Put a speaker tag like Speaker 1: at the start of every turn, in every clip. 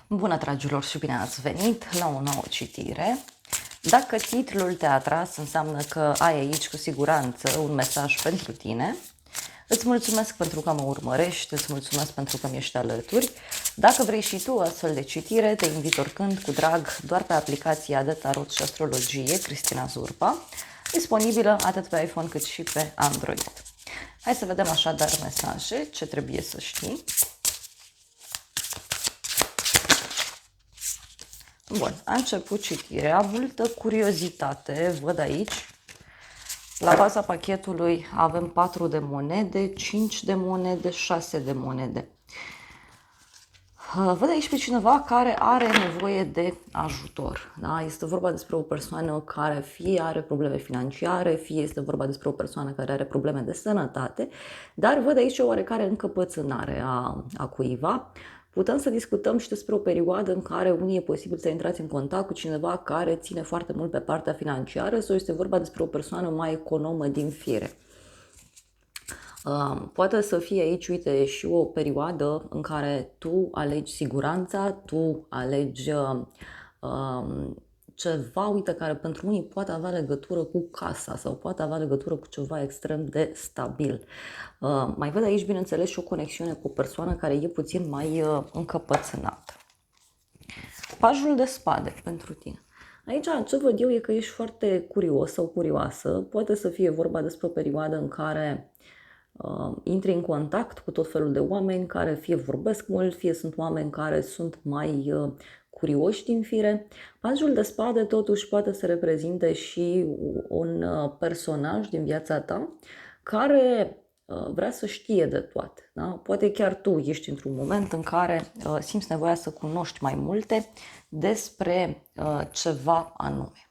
Speaker 1: Bună, dragilor, și bine ați venit la o nouă citire. Dacă titlul te-a atras, înseamnă că ai aici cu siguranță un mesaj pentru tine. Îți mulțumesc pentru că mă urmărești, îți mulțumesc pentru că mi ești alături. Dacă vrei și tu astfel de citire, te invit oricând cu drag doar pe aplicația de tarot și astrologie Cristina Zurba, disponibilă atât pe iPhone cât și pe Android. Hai să vedem așadar mesaje, ce trebuie să știi. Bun, a început citirea, multă curiozitate, văd aici. La baza pachetului avem 4 de monede, 5 de monede, 6 de monede. Văd aici pe cineva care are nevoie de ajutor. Da? Este vorba despre o persoană care fie are probleme financiare, fie este vorba despre o persoană care are probleme de sănătate, dar văd aici o oarecare încăpățânare a cuiva. Putem să discutăm și despre o perioadă în care unii e posibil să intrați în contact cu cineva care ține foarte mult pe partea financiară sau este vorba despre o persoană mai economă din fire. Poate să fie aici, uite, și o perioadă în care tu alegi siguranța, tu alegi ceva, uite, care pentru unii poate avea legătură cu casa sau poate avea legătură cu ceva extrem de stabil. Mai văd aici, bineînțeles, și o conexiune cu o persoană care e puțin mai încăpățânată. Pajul de spade pentru tine. Aici ce văd eu e că ești foarte curios sau curioasă. Poate să fie vorba despre o perioadă în care intri în contact cu tot felul de oameni care fie vorbesc mult, fie sunt oameni care sunt mai curioși din fire. Pajul de spade totuși poate să reprezinte și un personaj din viața ta care vrea să știe de toate. Da? Poate chiar tu ești într-un moment în care simți nevoia să cunoști mai multe despre ceva anume.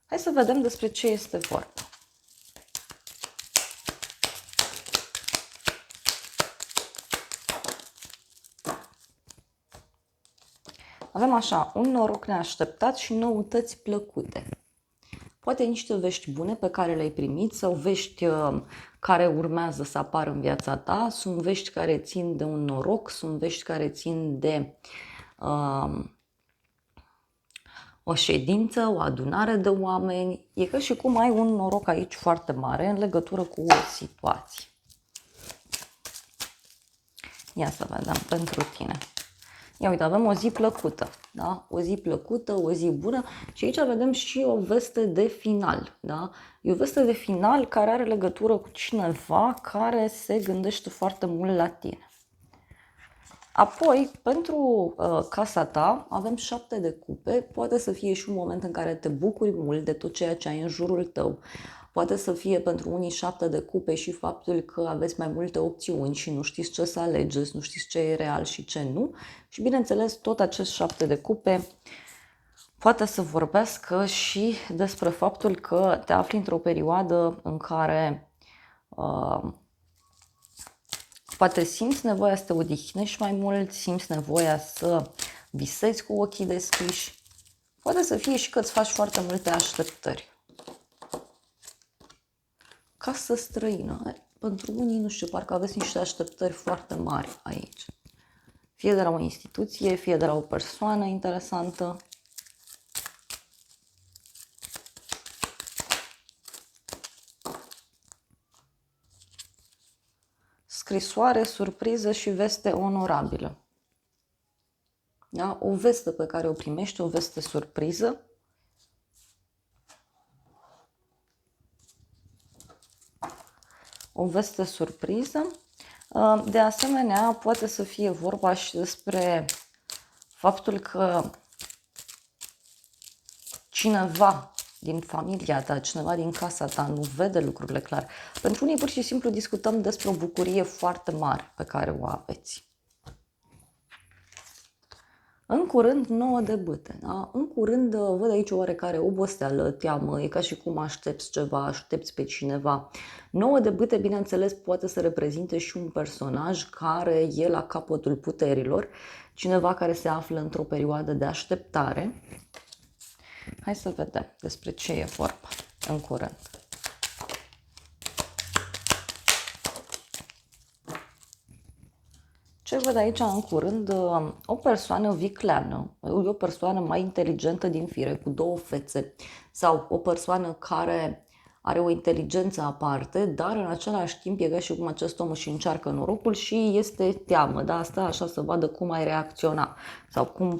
Speaker 1: Hai să vedem despre ce este vorba. Avem așa, un noroc neașteptat și noutăți plăcute. Poate niște vești bune pe care le-ai primit sau vești care urmează să apară în viața ta. Sunt vești care țin de un noroc, sunt vești care țin de o ședință, o adunare de oameni. E ca și cum ai un noroc aici foarte mare în legătură cu o situație. Ia să vedem pentru tine. Ia uite, avem o zi plăcută, da? O zi plăcută, o zi bună și aici vedem și o veste de final, da? E o veste de final care are legătură cu cineva care se gândește foarte mult la tine. Apoi, pentru casa ta, avem 7 de cupe, poate să fie și un moment în care te bucuri mult de tot ceea ce ai în jurul tău. Poate să fie pentru unii 7 de cupe și faptul că aveți mai multe opțiuni și nu știți ce să alegeți, nu știți ce e real și ce nu. Și bineînțeles, tot acest 7 de cupe poate să vorbească și despre faptul că te afli într-o perioadă în care poate simți nevoia să te odihnești mai mult, simți nevoia să visezi cu ochii deschiși. Poate să fie și că îți faci foarte multe așteptări. Casă străină. Pentru unii, nu știu, parcă aveți niște așteptări foarte mari aici. Fie de la o instituție, fie de la o persoană interesantă. Scrisoare, surpriză și veste onorabilă. Da? O veste pe care o primești, o veste surpriză. O veste surpriză. De asemenea, poate să fie vorba și despre faptul că cineva din familia ta, cineva din casa ta nu vede lucrurile clar. Pentru unii pur și simplu discutăm despre o bucurie foarte mare pe care o aveți. În curând, 9 de bâte. Da? În curând văd aici o oarecare oboseală, teamă, e ca și cum aștepți ceva, aștepți pe cineva. 9 de bâte, bineînțeles, poate să reprezinte și un personaj care e la capătul puterilor, cineva care se află într-o perioadă de așteptare. Hai să vedem despre ce e vorba în curând. Ce văd aici în curând o persoană vicleană, o persoană mai inteligentă din fire, cu două fețe, sau o persoană care are o inteligență aparte, dar în același timp e ca și cum acest om își încearcă norocul și este teamă, da? Asta așa să vadă cum ai reacționa sau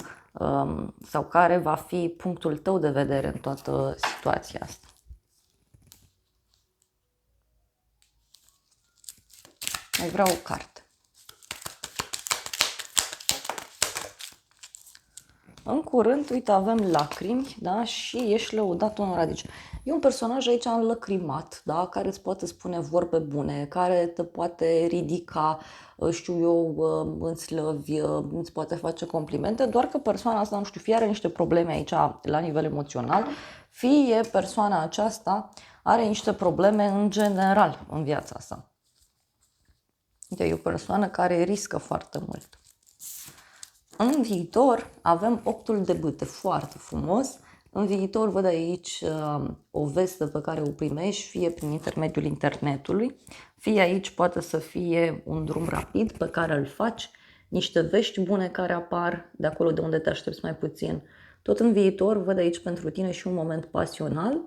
Speaker 1: sau care va fi punctul tău de vedere în toată situația asta. Mai vreau o carte. În curând, uite, avem lacrimi, da? Și ești lăudat, onorat. Deci, e un personaj aici înlăcrimat, da? Care îți poate spune vorbe bune, care te poate ridica, știu eu, în slăvi, îți poate face complimente, doar că persoana asta, nu știu, fie are niște probleme aici la nivel emoțional, fie persoana aceasta are niște probleme în general în viața sa. Uite, e o persoană care riscă foarte mult. În viitor avem 8-ul de bâte, foarte frumos. În viitor văd aici o veste pe care o primești, fie prin intermediul internetului, fie aici poate să fie un drum rapid pe care îl faci, niște vești bune care apar de acolo de unde te aștepți mai puțin. Tot în viitor văd aici pentru tine și un moment pasional,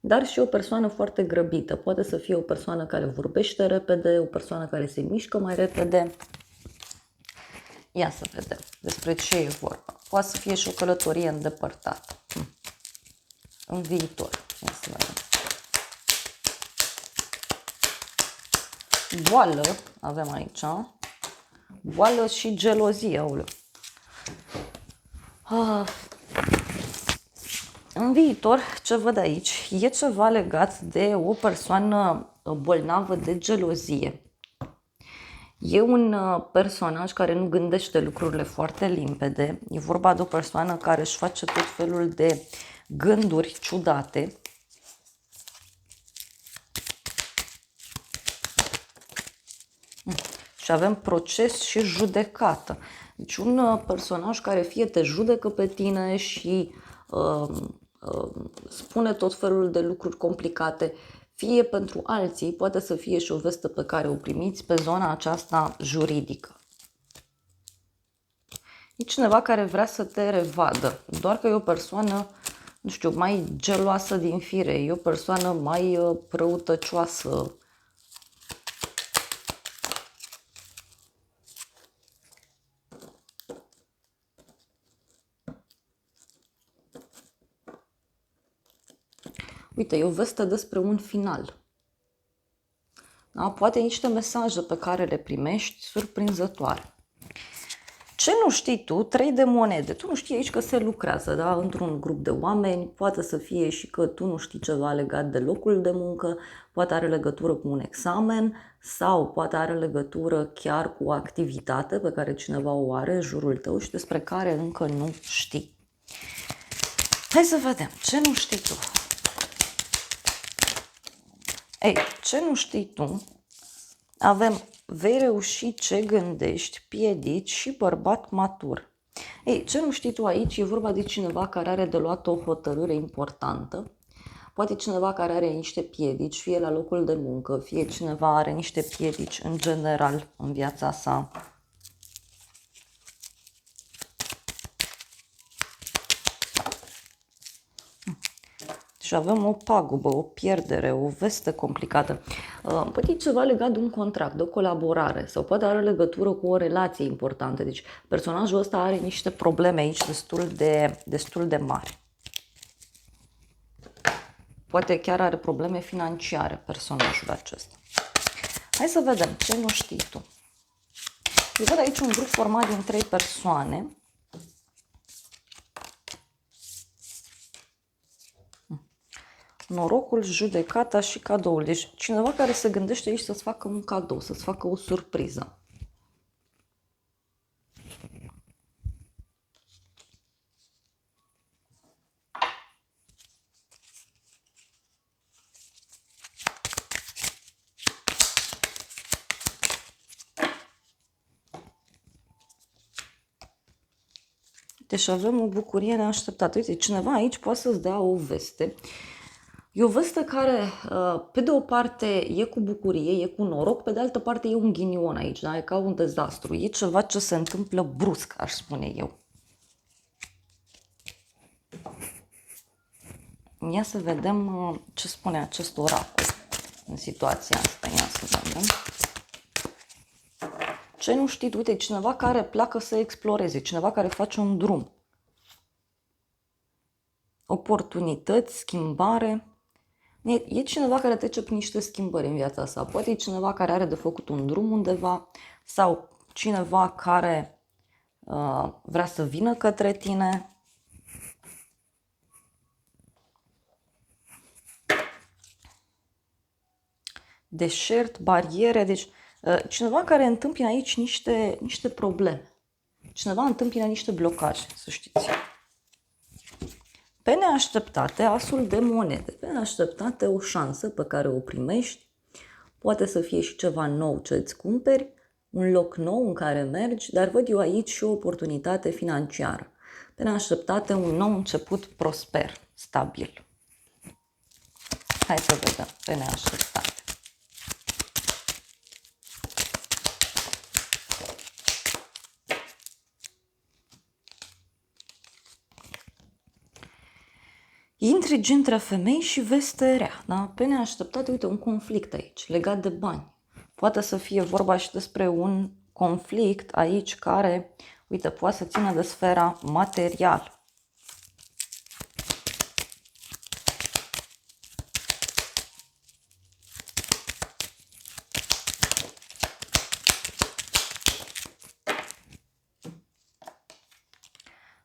Speaker 1: dar și o persoană foarte grăbită. Poate să fie o persoană care vorbește repede, o persoană care se mișcă mai repede. Ia să vedem despre ce e vorba. Poate să fie și o călătorie îndepărtată. În viitor. Ia să vedem. Boală avem aici. Boală și gelozie, aulă. În viitor, ce văd aici, e ceva legat de o persoană bolnavă de gelozie. E un personaj care nu gândește lucrurile foarte limpede. E vorba de o persoană care își face tot felul de gânduri ciudate. Și avem proces și judecată. Deci un personaj care fie te judecă pe tine și spune tot felul de lucruri complicate, fie pentru alții, poate să fie și o veste pe care o primiți pe zona aceasta juridică. E cineva care vrea să te revadă, doar că e o persoană, nu știu, mai geloasă din fire, e o persoană mai răutăcioasă. Uite, e o veste despre un final. Da? Poate niște mesaje pe care le primești surprinzătoare. Ce nu știi tu? 3 de monede. Tu nu știi aici că se lucrează, da? Într-un grup de oameni. Poate să fie și că tu nu știi ceva legat de locul de muncă, poate are legătură cu un examen sau poate are legătură chiar cu o activitate pe care cineva o are în jurul tău și despre care încă nu știi. Hai să vedem. Ce nu știi tu? Ei, ce nu știi tu? Avem vei reuși ce gândești, piedici și bărbat matur. Ei, ce nu știi tu aici? E vorba de cineva care are de luat o hotărâre importantă. Poate cineva care are niște piedici, fie la locul de muncă, fie cineva are niște piedici în general în viața sa. Și avem o pagubă, o pierdere, o veste complicată. Poate e ceva legat de un contract, de o colaborare sau poate are legătură cu o relație importantă. Deci personajul ăsta are niște probleme aici destul de mari. Poate chiar are probleme financiare personajul acesta. Hai să vedem ce nu știi tu. Eu văd aici un grup format din 3 persoane. Norocul, judecata și cadoul. Deci cineva care se gândește aici să-ți facă un cadou, să-ți facă o surpriză. Deci avem o bucurie neașteptată. Uite, cineva aici poate să-ți dea o veste E o veste care, pe de o parte, e cu bucurie, e cu noroc, pe de altă parte e un ghinion aici, da? E ca un dezastru. E ceva ce se întâmplă brusc, aș spune eu. Ia să vedem ce spune acest oracol în situația asta. Ia să vedem. Ce nu știți? Uite, cineva care pleacă să exploreze, cineva care face un drum. Oportunități, schimbare. E cineva care trece prin niște schimbări în viața sa. Poate e cineva care are de făcut un drum undeva sau cineva care vrea să vină către tine. Deșert, bariere, deci cineva care întâmpină aici niște probleme. Cineva întâmpină niște blocaje, să știți. Pe neașteptate, asul de monede. Pe neașteptate, o șansă pe care o primești. Poate să fie și ceva nou ce îți cumperi, un loc nou în care mergi, dar văd eu aici și o oportunitate financiară. Pe neașteptate, un nou început prosper, stabil. Hai să vedem, pe neașteptate. Intrigi între femei și veste rea, da? Pe neașteptate, uite, un conflict aici, legat de bani. Poate să fie vorba și despre un conflict aici care, uite, poate să țină de sfera materială.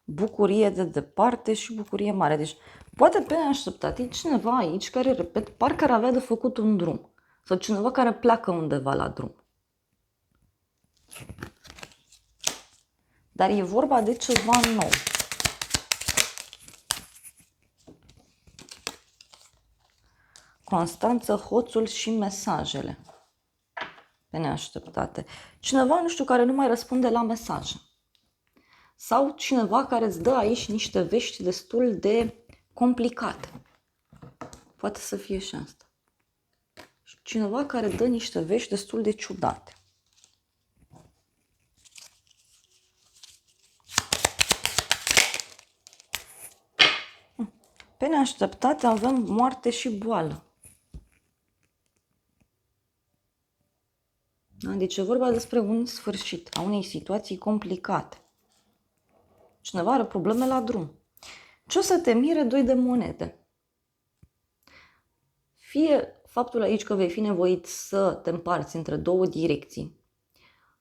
Speaker 1: Bucurie de departe și bucurie mare. Deci, poate pe neașteptate e cineva aici care, repet, parcă ar avea de făcut un drum. Sau cineva care pleacă undeva la drum. Dar e vorba de ceva nou. Constanță, hoțul și mesajele. Pe neașteptate. Cineva, nu știu, care nu mai răspunde la mesaje. Sau cineva care îți dă aici niște vești destul de complicate. Poate să fie și asta. Cineva care dă niște vești destul de ciudate. Pe neașteptate avem moarte și boală. Deci e vorba despre un sfârșit a unei situații complicate. Cineva are probleme la drum. Ce o să te mire? 2 de monede. Fie faptul aici că vei fi nevoit să te împarți între 2 direcții,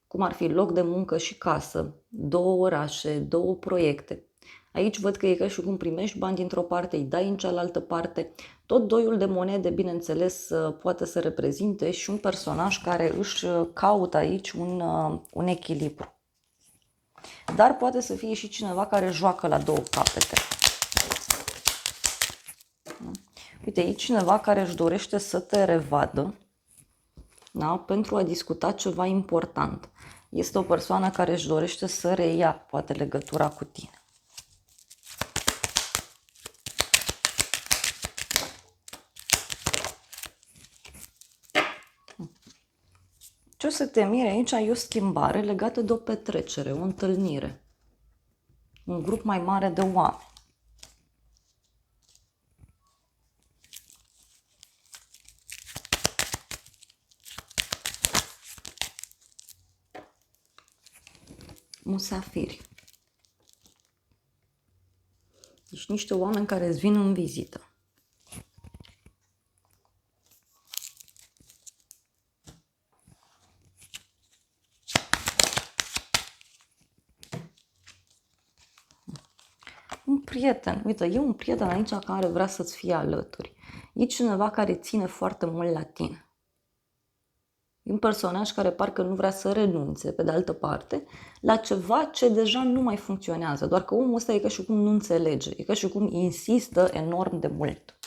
Speaker 1: cum ar fi loc de muncă și casă, 2 orașe, 2 proiecte. Aici văd că e ca și cum primești bani dintr-o parte, îi dai în cealaltă parte. Tot 2 de monede, bineînțeles, poate să reprezinte și un personaj care își caută aici un echilibru. Dar poate să fie și cineva care joacă la 2 capete. Uite, aici cineva care își dorește să te revadă, da? Pentru a discuta ceva important. Este o persoană care își dorește să reia, poate, legătura cu tine. Ce o să te mire aici? E o schimbare legată de o petrecere, o întâlnire. Un grup mai mare de oameni. Musafiri. Deci niște oameni care îți vin în vizită. Un prieten. Uite, e un prieten aici care vrea să-ți fie alături. E cineva care ține foarte mult la tine. E un personaj care parcă nu vrea să renunțe, pe de altă parte, la ceva ce deja nu mai funcționează. Doar că omul ăsta e ca și cum nu înțelege, e ca și cum insistă enorm de mult.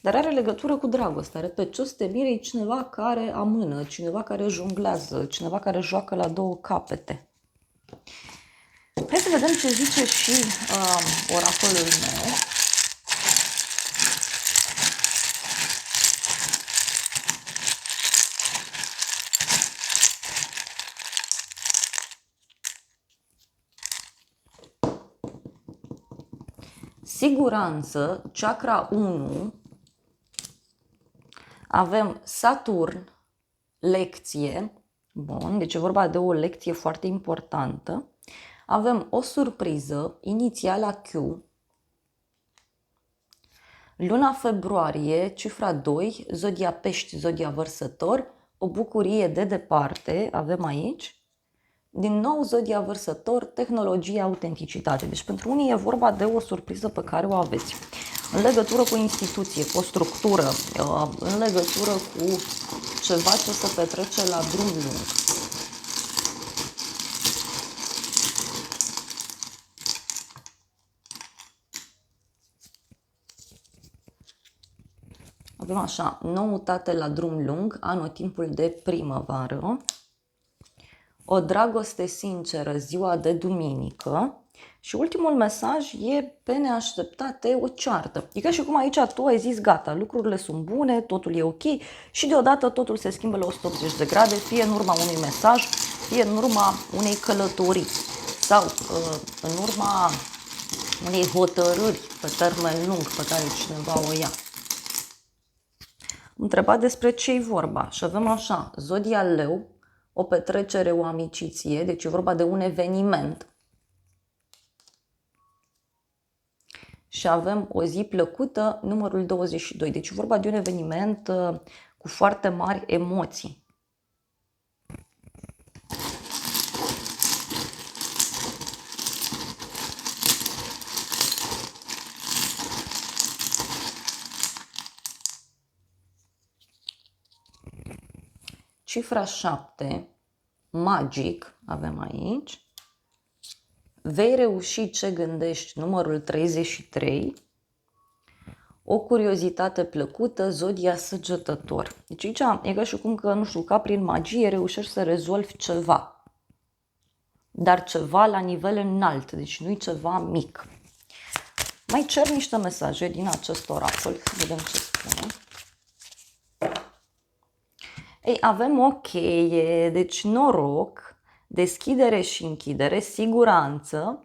Speaker 1: dar are legătură cu dragostea. Repet, ce o să te mire e cineva care amână, cineva care jonglează, cineva care joacă la două capete. Hai să vedem ce zice și oracolul meu. Siguranță, chakra 1, avem Saturn, lecție, bun, deci e vorba de o lecție foarte importantă. Avem o surpriză, inițiala Q, luna februarie, cifra 2, zodia pești, zodia vărsător, o bucurie de departe, avem aici. Din nou, zodia vărsător, tehnologie, autenticitate. Deci pentru unii e vorba de o surpriză pe care o aveți. În legătură cu o instituție, cu o structură, în legătură cu ceva ce se petrece la drum lung. Avem așa, noutate la drum lung, anotimpul de primăvară, o dragoste sinceră ziua de duminică și ultimul mesaj e pe neașteptate o ceartă. E ca și cum aici tu ai zis gata, lucrurile sunt bune, totul e ok și deodată totul se schimbă la 180 de grade, fie în urma unui mesaj, fie în urma unei călătorii sau în urma unei hotărâri pe termen lung pe care cineva o ia. Întrebat despre ce e vorba și avem așa, zodia leu, o petrecere, o amiciție, deci e vorba de un eveniment. Și avem o zi plăcută, numărul 22, deci e vorba de un eveniment cu foarte mari emoții. Cifra 7, magic, avem aici. Vei reuși ce gândești, numărul 33. O curiozitate plăcută, zodia săgetător. Deci aici e ca și cum că, nu știu, ca prin magie reușești să rezolvi ceva. Dar ceva la nivel înalt, deci nu-i ceva mic. Mai cer niște mesaje din acest oracol, să vedem ce spune. Ei, avem o cheie, deci noroc, deschidere și închidere, siguranță,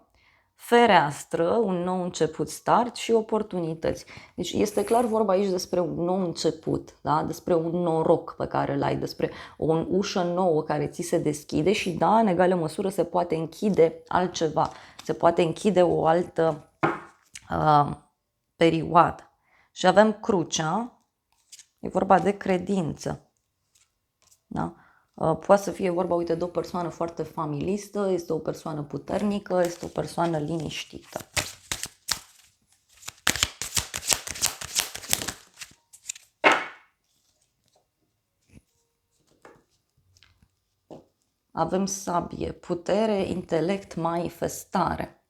Speaker 1: fereastră, un nou început, start și oportunități. Deci este clar vorba aici despre un nou început, da? Despre un noroc pe care îl ai, despre o ușă nouă care ți se deschide și da, în egală măsură se poate închide altceva, se poate închide o altă perioadă. Și avem crucea, e vorba de credință. Da? Poate să fie vorba, uite, de o persoană foarte familistă, este o persoană puternică, este o persoană liniștită. Avem sabie, putere, intelect, manifestare.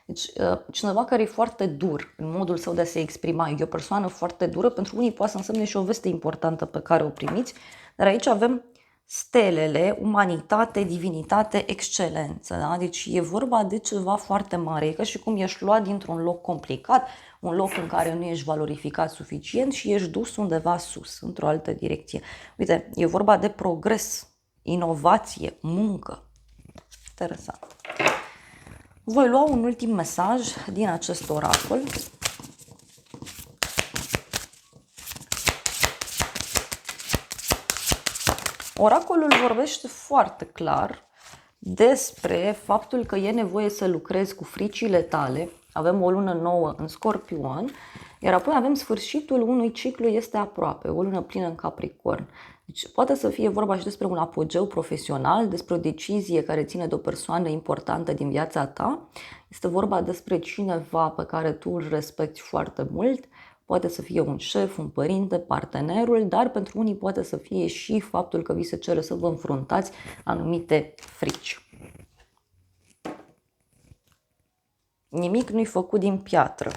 Speaker 1: Deci, cineva care e foarte dur în modul său de a se exprima, e o persoană foarte dură, pentru unii poate să însemne și o veste importantă pe care o primiți, dar aici avem stelele, umanitate, divinitate, excelență. Da? Deci e vorba de ceva foarte mare, e ca și cum ești luat dintr-un loc complicat, un loc în care nu ești valorificat suficient și ești dus undeva sus, într-o altă direcție. Uite, e vorba de progres, inovație, muncă. Interesant. Voi lua un ultim mesaj din acest oracol. Oracolul vorbește foarte clar despre faptul că e nevoie să lucrezi cu fricile tale. Avem o lună nouă în Scorpion, iar apoi avem sfârșitul unui ciclu, este aproape, o lună plină în Capricorn. Deci poate să fie vorba și despre un apogeu profesional, despre o decizie care ține de o persoană importantă din viața ta. Este vorba despre cineva pe care tu îl respecti foarte mult. Poate să fie un șef, un părinte, partenerul, dar pentru unii poate să fie și faptul că vi se cere să vă înfruntați anumite frici. Nimic nu-i făcut din piatră.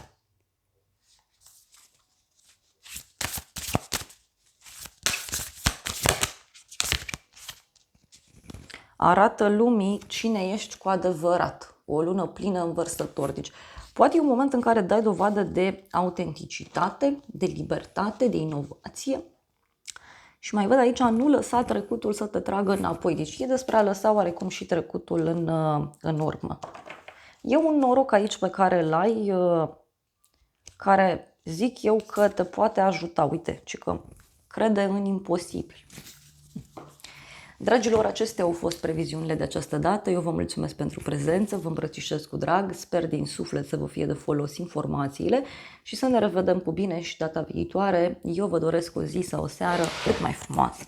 Speaker 1: arată lumii cine ești cu adevărat. O lună plină învărsător. Deci poate e un moment în care dai dovadă de autenticitate, de libertate, de inovație. Și mai văd aici, nu lăsa trecutul să te tragă înapoi. Deci e despre a lăsa oarecum și trecutul în urmă. E un noroc aici pe care îl ai, care zic eu că te poate ajuta. Uite, ci că crede în imposibil. Dragilor, acestea au fost previziunile de această dată. Eu vă mulțumesc pentru prezență, vă îmbrățișez cu drag, sper din suflet să vă fie de folos informațiile și să ne revedem cu bine și data viitoare. Eu vă doresc o zi sau o seară cât mai frumoasă.